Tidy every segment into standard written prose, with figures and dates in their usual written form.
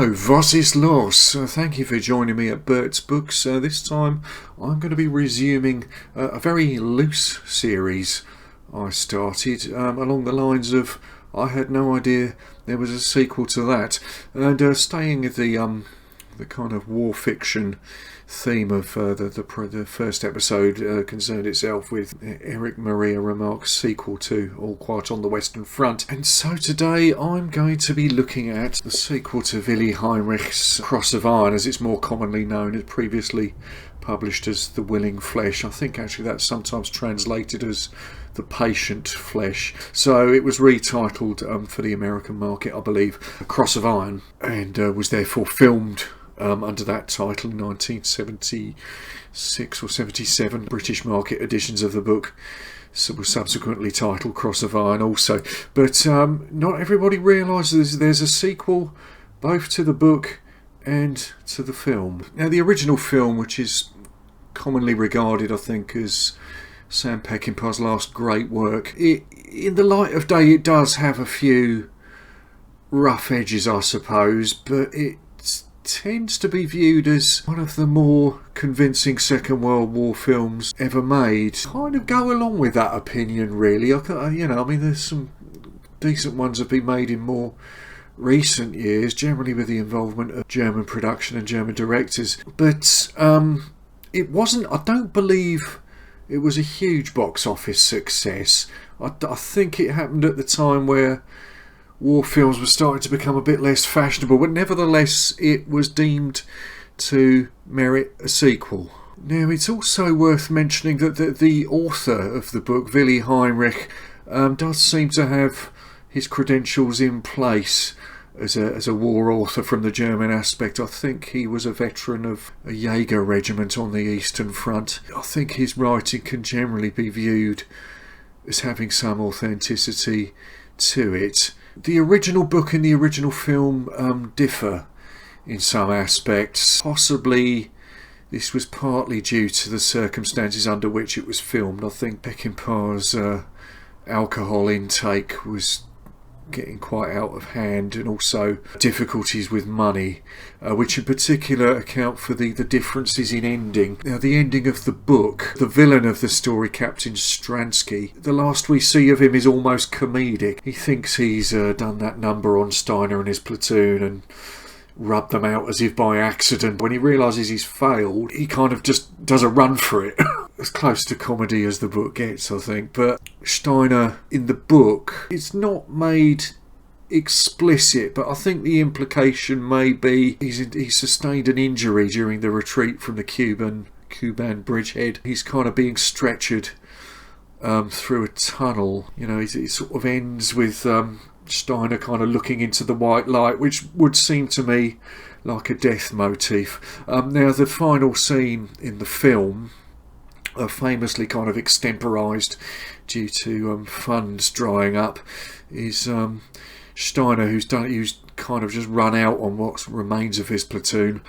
Hello, was ist los? Thank you for joining me at Bert's Books. This time I'm going to be resuming a very loose series I started along the lines of I had no idea there was a sequel to that, and staying with the kind of war fiction theme of the first episode concerned itself with Eric Maria Remarque's sequel to All Quiet on the Western Front. And so today I'm going to be looking at the sequel to Willi Heinrich's Cross of Iron, as it's more commonly known, as previously published as The Willing Flesh. I think actually that's sometimes translated as The Patient Flesh. So it was retitled for the American market, I believe, Cross of Iron, and was therefore filmed under that title in 1976 or 77. British market editions of the book were subsequently titled Cross of Iron also. But not everybody realises there's a sequel both to the book and to the film. Now, the original film, which is commonly regarded, I think, as Sam Peckinpah's last great work, in the light of day it does have a few rough edges, I suppose, but it tends to be viewed as one of the more convincing Second World War films ever made. Kind of go along with that opinion, really. There's some decent ones have been made in more recent years, generally with the involvement of German production and German directors. But it wasn't, I don't believe it was a huge box office success. I think it happened at the time where war films were starting to become a bit less fashionable, but nevertheless it was deemed to merit a sequel. Now, it's also worth mentioning that the author of the book, Willi Heinrich, does seem to have his credentials in place as a war author from the German aspect. I think he was a veteran of a Jaeger regiment on the Eastern Front. I think his writing can generally be viewed as having some authenticity to it. The original book and the original film differ in some aspects. Possibly this was partly due to the circumstances under which it was filmed. I think Peckinpah's alcohol intake was getting quite out of hand, and also difficulties with money, which in particular account for the differences in ending. Now, the ending of the book, the villain of the story, Captain Stransky, the last we see of him is almost comedic. He thinks he's done that number on Steiner and his platoon and rubbed them out as if by accident. When he realises he's failed, he kind of just does a run for it. As close to comedy as the book gets, I think. But Steiner, in the book, it's not made explicit, but I think the implication may be he sustained an injury during the retreat from the Kuban bridgehead. He's kind of being stretchered through a tunnel. You know, it sort of ends with Steiner kind of looking into the white light, which would seem to me like a death motif. Now, the final scene in the film, famously kind of extemporised due to funds drying up, is Steiner, who's kind of just run out on what remains of his platoon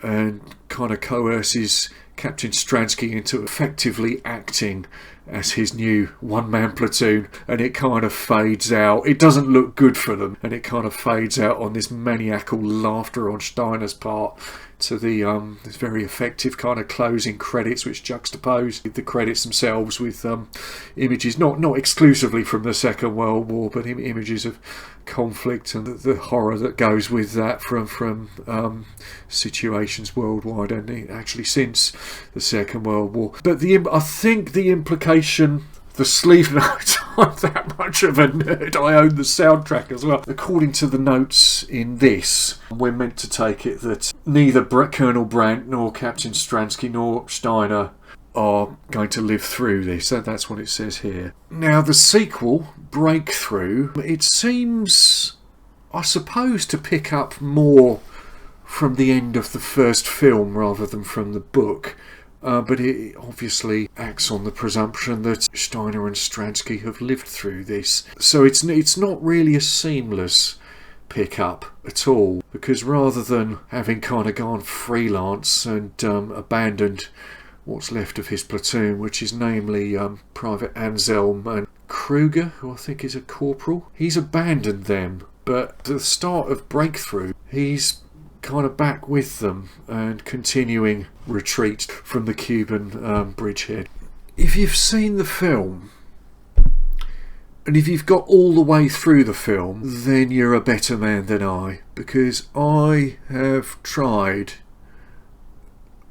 and kind of coerces Captain Stransky into effectively acting as his new one-man platoon, and it kind of fades out. It doesn't look good for them, and it kind of fades out on this maniacal laughter on Steiner's part to the this very effective kind of closing credits, which juxtapose the credits themselves with images not exclusively from the Second World War, but images of conflict and the horror that goes with that from situations worldwide and actually since the Second World War. But I think the implication, the sleeve note, I'm that much of a nerd, I own the soundtrack as well. According to the notes in this, we're meant to take it that neither Colonel Brandt nor Captain Stransky nor Steiner are going to live through this. That's what it says here. Now, the sequel, Breakthrough, it seems, I suppose, to pick up more from the end of the first film rather than from the book. But it obviously acts on the presumption that Steiner and Stransky have lived through this. So it's not really a seamless pick-up at all, because rather than having kind of gone freelance and abandoned what's left of his platoon, which is namely Private Anselm and Kruger, who I think is a corporal, he's abandoned them. But at the start of Breakthrough, he's kind of back with them and continuing retreat from the Cuban bridgehead. If you've seen the film, and if you've got all the way through the film, then you're a better man than I, because I have tried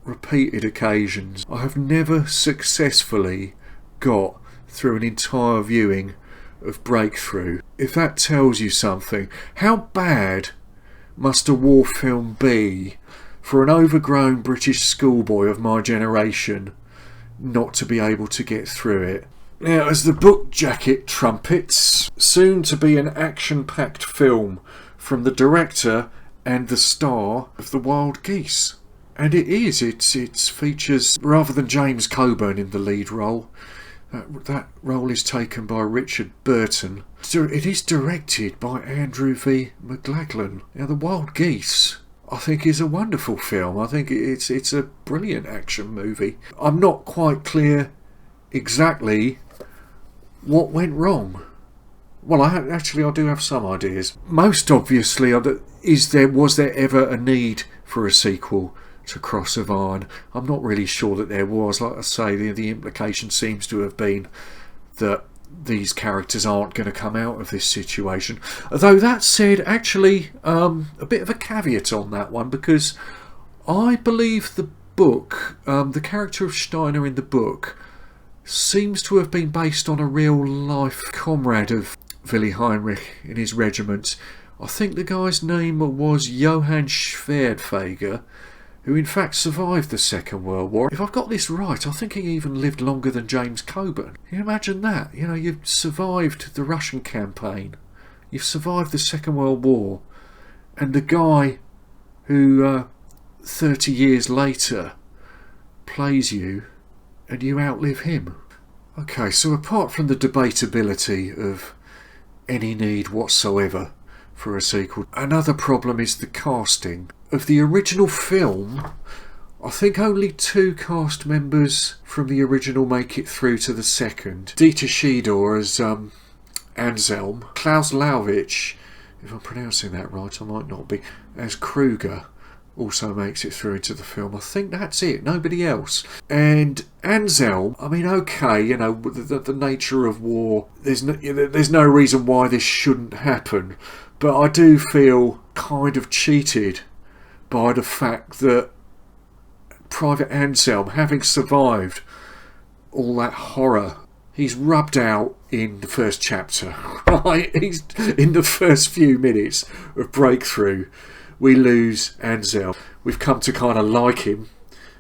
repeated occasions. I have never successfully got through an entire viewing of Breakthrough. If that tells you something, how bad must a war film be for an overgrown British schoolboy of my generation not to be able to get through it? Now, as the book jacket trumpets, soon to be an action-packed film from the director and the star of The Wild Geese. And it is. It features, rather than James Coburn in the lead role, that role is taken by Richard Burton. It is directed by Andrew V McLaglen. Now, The Wild Geese, I think, is a wonderful film. I think it's a brilliant action movie. I'm not quite clear exactly what went wrong. Well, I do have some ideas. Most obviously, was there ever a need for a sequel to Cross of Iron? I'm not really sure that there was. Like I say, the implication seems to have been that these characters aren't going to come out of this situation. Though that said, actually, a bit of a caveat on that one, because I believe the book, the character of Steiner in the book, seems to have been based on a real life comrade of Willi Heinrich in his regiment. I think the guy's name was Johann Schwerdtfeger, who in fact survived the Second World War. If I've got this right, I think he even lived longer than James Coburn. Can you imagine that? You know, you've survived the Russian campaign, you've survived the Second World War, and the guy who 30 years later plays you, and you outlive him. Okay, so apart from the debatability of any need whatsoever for a sequel, another problem is the casting. Of the original film, I think only 2 cast members from the original make it through to the second. Dieter Schiedor as Anselm, Klaus Lauvich, if I'm pronouncing that right, I might not be, as Kruger, also makes it through into the film. I think that's it, nobody else. And Anselm, I mean, okay, you know, the nature of war, there's no reason why this shouldn't happen, but I do feel kind of cheated by the fact that Private Anselm, having survived all that horror, he's rubbed out in the first chapter, right? He's in the first few minutes of Breakthrough. We lose Anselm. We've come to kind of like him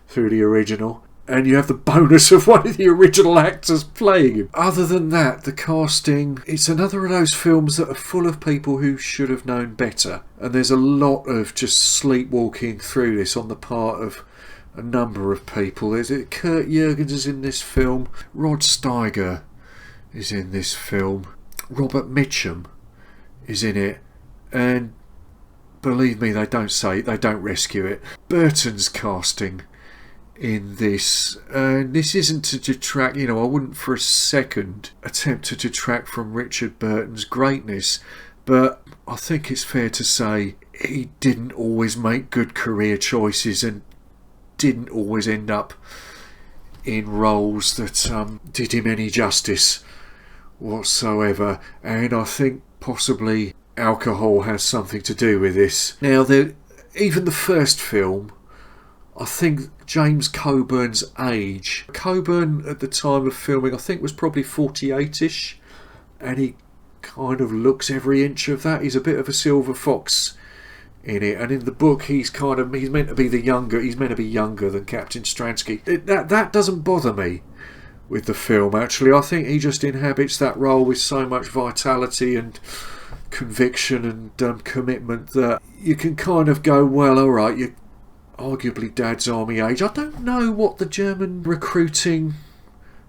through the original, and you have the bonus of one of the original actors playing him. Other than that, the casting, it's another of those films that are full of people who should have known better, and there's a lot of just sleepwalking through this on the part of a number of people. Kurt Jürgens is in this film, Rod Steiger is in this film, Robert Mitchum is in it, and believe me, they don't rescue it. Burton's casting in this, and this isn't to detract, you know, I wouldn't for a second attempt to detract from Richard Burton's greatness, but I think it's fair to say he didn't always make good career choices and didn't always end up in roles that did him any justice whatsoever, and I think possibly alcohol has something to do with this. Now, even the first film, I think James Coburn's age. Coburn at the time of filming, I think, was probably 48ish, and he kind of looks every inch of that. He's a bit of a silver fox in it, and in the book he's meant to be younger than Captain Stransky. That doesn't bother me with the film, actually. I think he just inhabits that role with so much vitality and conviction and commitment that you can kind of go, well, alright, you're arguably Dad's army age. I don't know what the German recruiting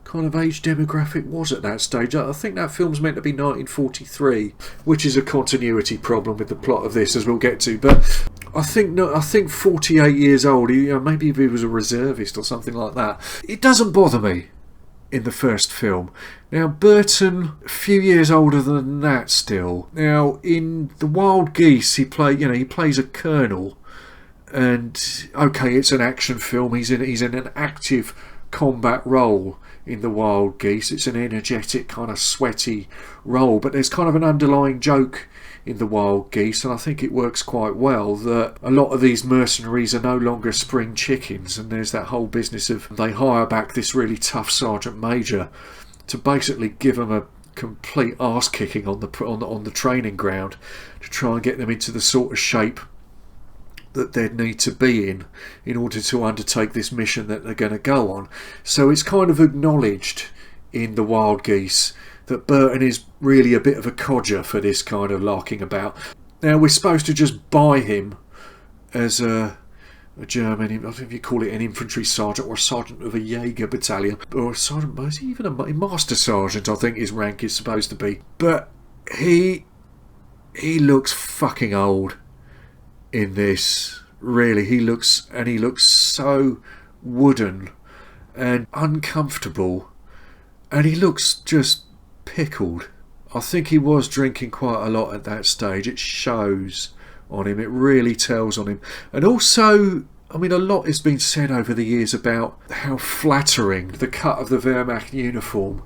kind of age demographic was at that stage. I think that film's meant to be 1943, which is a continuity problem with the plot of this, as we'll get to, but I think 48 years old, maybe if he was a reservist or something like that. It doesn't bother me in the first film. Now, Burton, a few years older than that still. Now, in The Wild Geese, he plays a colonel, And okay, it's an action film. He's in an active combat role in The Wild Geese. It's an energetic, kind of sweaty role, but there's kind of an underlying joke in The Wild Geese, and I think it works quite well, that a lot of these mercenaries are no longer spring chickens, and there's that whole business of they hire back this really tough sergeant major to basically give them a complete arse kicking on the training ground to try and get them into the sort of shape that they'd need to be in order to undertake this mission that they're going to go on. So it's kind of acknowledged in The Wild Geese that Burton is really a bit of a codger for this kind of larking about. Now, we're supposed to just buy him as a German, I don't know if you call it an infantry sergeant or a sergeant of a Jaeger battalion, or a sergeant, is he even a master sergeant, I think his rank is supposed to be. But he looks fucking old in this, really. He looks so wooden and uncomfortable, and he looks just pickled. I think he was drinking quite a lot at that stage. It shows on him, it really tells on him. And also, I mean, a lot has been said over the years about how flattering the cut of the Wehrmacht uniform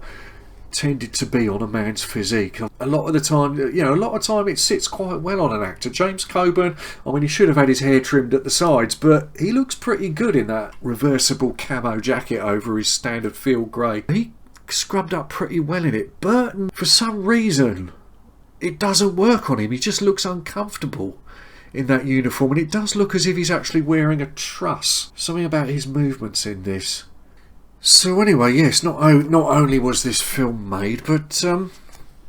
tended to be on a man's physique. A lot of the time it sits quite well on an actor. James Coburn, I mean, he should have had his hair trimmed at the sides, but he looks pretty good in that reversible camo jacket over his standard field grey. He scrubbed up pretty well in it. Burton, for some reason, it doesn't work on him. He just looks uncomfortable in that uniform, and it does look as if he's actually wearing a truss. Something about his movements in this. So anyway, yes, not only was this film made, but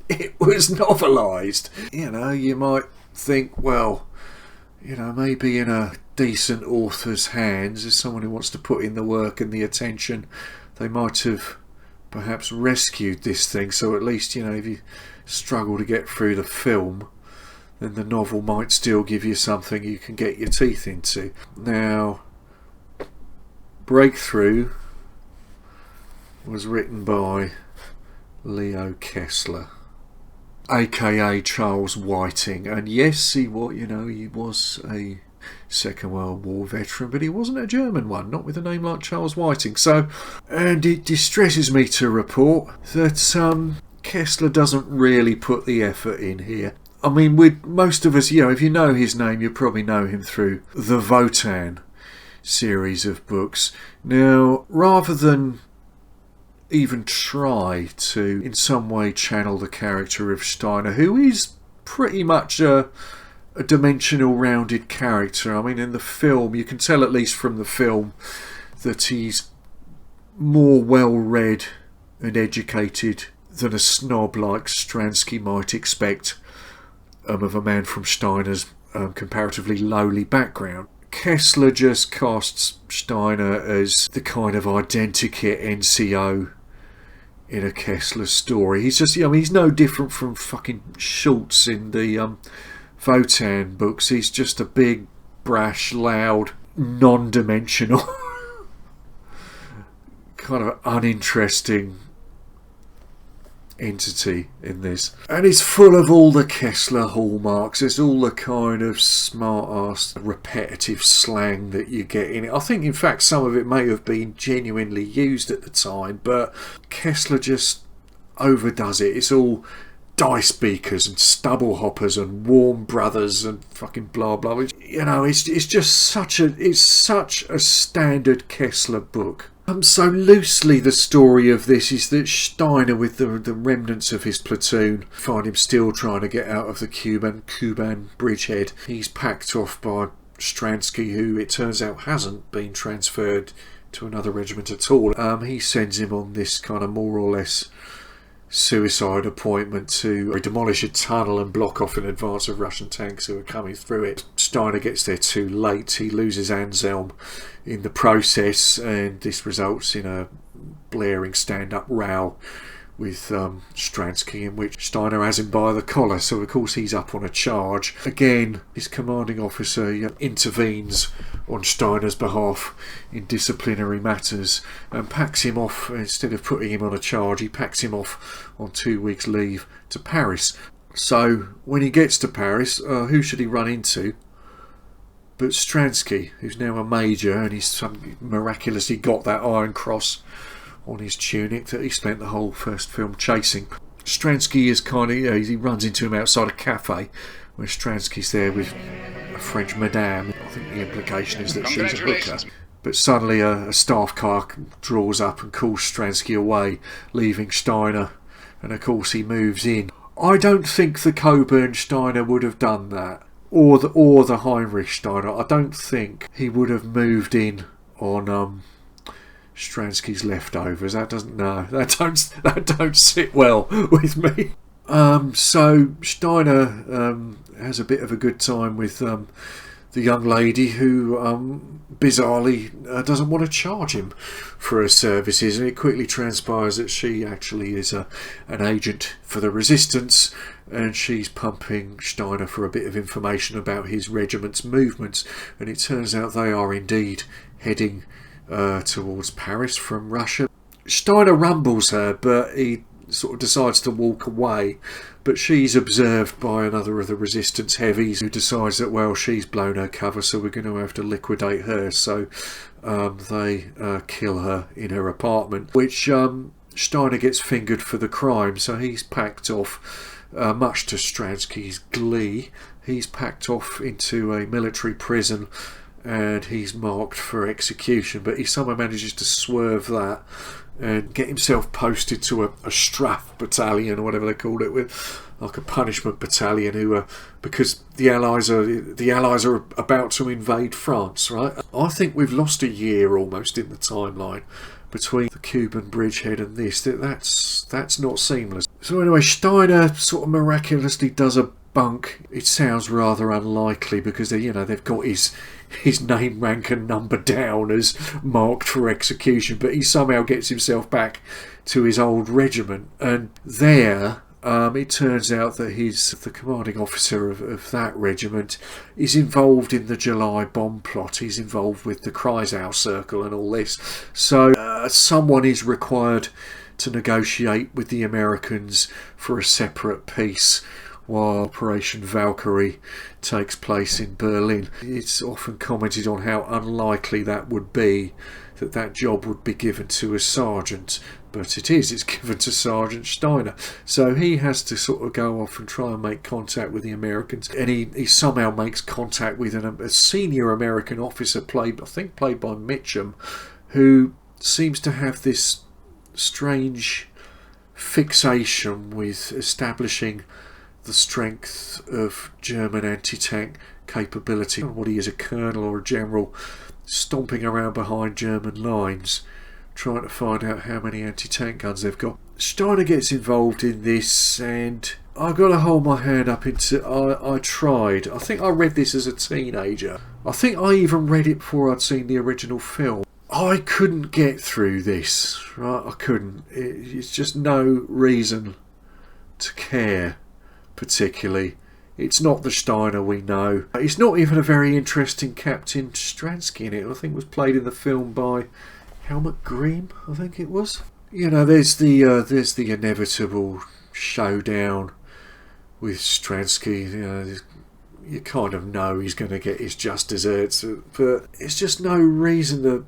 it was novelised. You know, you might think, well, you know, maybe in a decent author's hands, as someone who wants to put in the work and the attention, they might have perhaps rescued this thing, so at least, you know, if you struggle to get through the film, then the novel might still give you something you can get your teeth into. Now, Breakthrough was written by Leo Kessler, aka Charles Whiting, and yes, he was a Second World War veteran, but he wasn't a German one, not with a name like Charles Whiting. So, and it distresses me to report that Kessler doesn't really put the effort in here. I mean, with most of us, you know, if you know his name, you probably know him through the Wotan series of books. Now, rather than even try to in some way channel the character of Steiner, who is pretty much a dimensional, rounded character. I mean, in the film, you can tell, at least from the film, that he's more well-read and educated than a snob like Stransky might expect of a man from Steiner's comparatively lowly background. Kessler just casts Steiner as the kind of identikit NCO in a Kessler story. He's just, I mean, he's no different from fucking Schultz in the Wotan books. He's just a big, brash, loud, non-dimensional, kind of uninteresting entity in this, and it's full of all the Kessler hallmarks. There's all the kind of smart-ass repetitive slang that you get in it. I think in fact some of it may have been genuinely used at the time, but Kessler just overdoes it. It's all dice beakers and stubble hoppers and warm brothers and fucking blah blah, which, you know, it's just such a standard Kessler book. So loosely the story of this is that Steiner, with the remnants of his platoon, find him still trying to get out of the Kuban bridgehead. He's packed off by Stransky, who it turns out hasn't been transferred to another regiment at all. He sends him on this kind of more or less suicide appointment to demolish a tunnel and block off in advance of Russian tanks who are coming through it. Steiner gets there too late. He loses Anselm in the process, and this results in a blaring stand-up row with Stransky, in which Steiner has him by the collar, so of course he's up on a charge. Again, his commanding officer intervenes on Steiner's behalf in disciplinary matters and packs him off. Instead of putting him on a charge, he packs him off on 2 weeks' leave to Paris. So when he gets to Paris, who should he run into But Stransky, who's now a major, and he's miraculously got that iron cross on his tunic that he spent the whole first film chasing. Stransky is kind of, he runs into him outside a cafe where Stransky's there with a French madame. I think the implication is that she's a hooker. But suddenly a staff car draws up and calls Stransky away, leaving Steiner, and of course he moves in. I don't think the Coburn Steiner would have done that. Or the Heinrich Steiner. I don't think he would have moved in on Stransky's leftovers. That don't sit well with me. So Steiner has a bit of a good time with the young lady who bizarrely doesn't want to charge him for her services, and it quickly transpires that she actually is an agent for the resistance, and she's pumping Steiner for a bit of information about his regiment's movements, and it turns out they are indeed heading towards Paris from Russia. Steiner rumbles her, but he sort of decides to walk away, but she's observed by another of the resistance heavies who decides that, well, she's blown her cover, so we're going to have to liquidate her. So they kill her in her apartment, which Steiner gets fingered for the crime, so he's packed off. Much to Stransky's glee, he's packed off into a military prison and he's marked for execution, but he somehow manages to swerve that and get himself posted to a Straff battalion, or whatever they called it, with like a punishment battalion, who because the Allies are about to invade France, right? I think we've lost a year almost in the timeline between the Cuban bridgehead and this. That's not seamless. So anyway, Steiner sort of miraculously does a bunk. It sounds rather unlikely because they've got his name, rank and number down as marked for execution, but he somehow gets himself back to his old regiment, and there it turns out that the commanding officer of that regiment is involved in the July bomb plot. He's involved with the Kreisau Circle and all this, so someone is required to negotiate with the Americans for a separate peace while Operation Valkyrie takes place in Berlin. It's often commented on how unlikely that would be, that job would be given to a sergeant, but it's given to Sergeant Steiner. So he has to sort of go off and try and make contact with the Americans, and he somehow makes contact with a senior American officer played by Mitchum, who seems to have this strange fixation with establishing the strength of German anti-tank capability. What he is, a colonel or a general, stomping around behind German lines trying to find out how many anti-tank guns they've got. Steiner gets involved in this, and I've got to hold my hand up into... I tried. I think I read this as a teenager. I think I even read it before I'd seen the original film. I couldn't get through this, right? I couldn't. It's just no reason to care particularly. It's not the Steiner we know. It's not even a very interesting Captain Stransky in it. I think it was played in the film by Helmut Green, I think it was. There's the inevitable showdown with Stransky. You kind of know he's going to get his just desserts, but it's just no reason to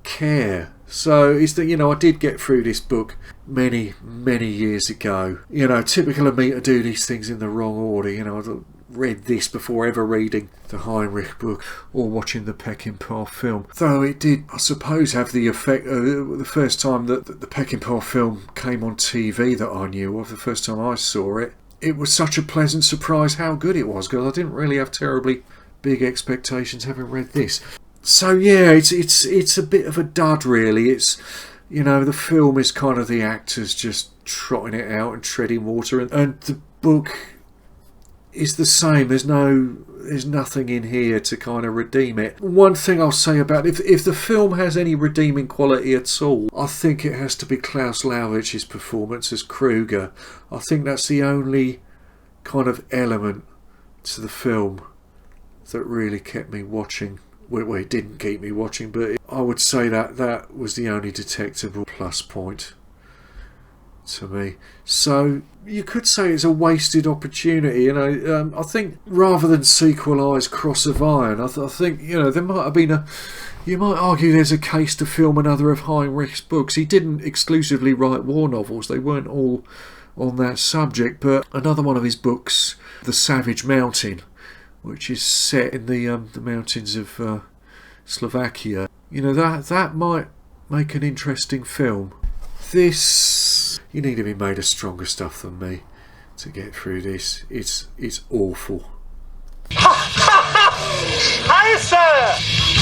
care. So I did get through this book many years ago. Typical of me to do these things in the wrong order. I read this before ever reading the Heinrich book or watching the Peckinpah film, though it did, I suppose, have the effect the first time that the Peckinpah film came on TV that I knew of, the first time I saw it. It was such a pleasant surprise how good it was, because I didn't really have terribly big expectations having read this. So yeah, it's a bit of a dud, really. It's the film is kind of the actors just trotting it out and treading water, and the book is the same. There's nothing in here to kind of redeem it. One thing I'll say about if the film has any redeeming quality at all, I think it has to be Klaus Lauwitz's performance as Kruger. I think that's the only kind of element to the film that really kept me watching. Well, it didn't keep me watching, but I would say that was the only detectable plus point to me. So you could say it's a wasted opportunity. You know, I think rather than sequelise Cross of Iron, I think, you know, there might have been you might argue there's a case to film another of Heinrich's books. He didn't exclusively write war novels; they weren't all on that subject. But another one of his books, The Savage Mountain, which is set in the mountains of Slovakia. You know, that might make an interesting film. This, you need to be made of stronger stuff than me to get through this. It's awful. Hi, sir!